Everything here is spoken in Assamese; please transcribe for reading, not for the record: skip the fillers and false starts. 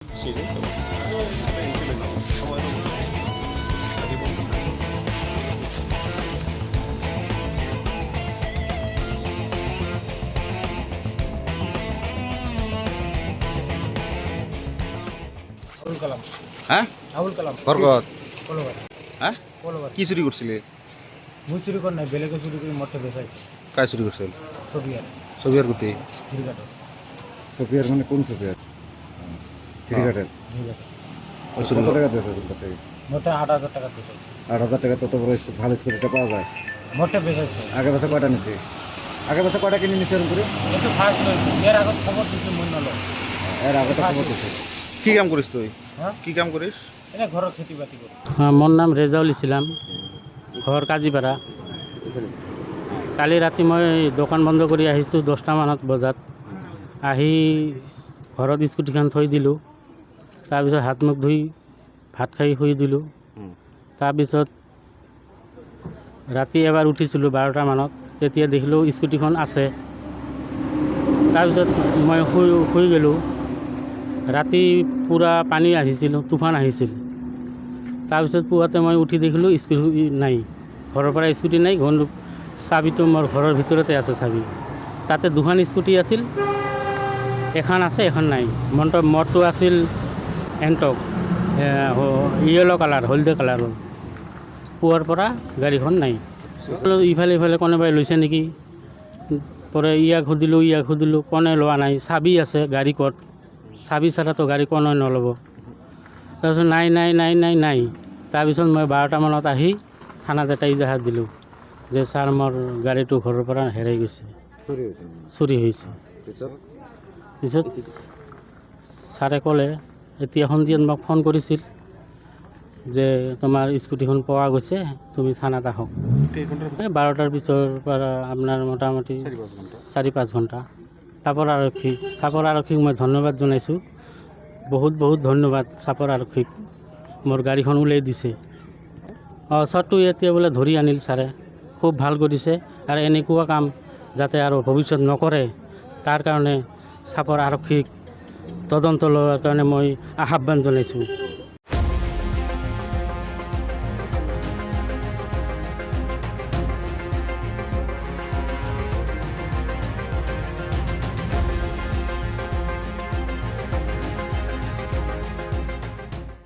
Sí, ¿no? Incremental. Como de nuevo. Aquí vamos a hacer. Abul Kalam হ্যাঁ আবুল কালাম বরকত পলোবার হ্যাঁ পলোবার কি চুরি করছিলে মুই চুরি কর নাই বেলেগে চুরি করে মরতে বেসাইছে কাজ চুরি করছিল ছবি আর ছবিয়ার গতি ঝিরঘাট সোফিয়ার মানে কোন সোফিয়ার ত্রিঘাটের চুরি কত টাকা দিয়েছে তোর থেকে মোটে 8,000 টাকা দিতে 8,000 টাকা তত বড় ভালো স্কুটিটা পাওয়া যায় মরতে বেসাইছে আগে বছর কয়টা নিছে আগে বছর কয়টা কিনে নিছে এরকম করে একটু ফার্স্ট হয়েছে এর আগত খবর দিতে মন নলো এর আগে তো খবর দিছে কি কাম করিস তুই হ্যাঁ কি কাম করিস এনে ঘরের খেতি বাতি করে মোৰ নাম ৰেজাউল ইছলাম ঘৰ কাজিপাৰা কালি ৰাতি মই দোকান বন্ধ কৰি আহিছোঁ 10টামানত বজাত আহি ঘৰত স্কুটিখন থৈ দিলোঁ তাৰপিছত হাত মুখ ধুই ভাত খাই শুই দিলোঁ তাৰপিছত ৰাতি এবাৰ উঠিছিলোঁ 12টামানত তেতিয়া দেখিলোঁ স্কুটিখন আছে তাৰপিছত মই শুই গ'লোঁ ৰাতি পূৰা পানী আহিছিল তুফান আহিছিল তাৰপিছত পুৱাতে মই উঠি দেখিলোঁ স্কুটি নাই ঘৰৰ পৰা স্কুটি নাই চাবিটো মোৰ ঘৰৰ ভিতৰতে আছে চাবি তাতে দুখন স্কুটি আছিল এখন আছে এখন নাই মৰটো আছিল এণ্টক য়েলো কালাৰ হলদে কালাৰৰ পুৱাৰ পৰা গাড়ীখন নাই ইফালে ইফালে কোনোবাই লৈছে নেকি পৰে ইয়াক সুধিলোঁ কোনে লোৱা নাই চাবি আছে গাড়ী ক'ত চাবি ছাড়াতো গাড়ী কোনোৱে নল'ব তাৰপিছত নাই তাৰপিছত মই 12টামানত আহি থানাত এটা ইজাহাৰ দিলোঁ যে ছাৰ মোৰ গাড়ীটো ঘৰৰ পৰা হেৰাই গৈছে চুৰি হৈছে পিছত ছাৰে ক'লে এতিয়া সন্ধিয়াত মোক ফোন কৰিছিল যে তোমাৰ স্কুটিখন পোৱা গৈছে তুমি থানাত আহক কেই ঘন্টাৰ এই 12টাৰ পিছৰ পৰা আপোনাৰ মোটামুটি 4-5 ঘণ্টা চাপৰ আৰক্ষীক মই ধন্যবাদ জনাইছোঁ বহুত ধন্যবাদ চাপৰ আৰক্ষীক মোৰ গাড়ীখন উলিয়াই দিছে চৰটো এতিয়া বোলে ধৰি আনিল ছাৰে খুব ভাল কৰিছে আৰু এনেকুৱা কাম যাতে আৰু ভৱিষ্যত নকৰে তাৰ কাৰণে চাপৰ আৰক্ষীক তদন্ত লোৱাৰ কাৰণে মই আহ্বান জনাইছোঁ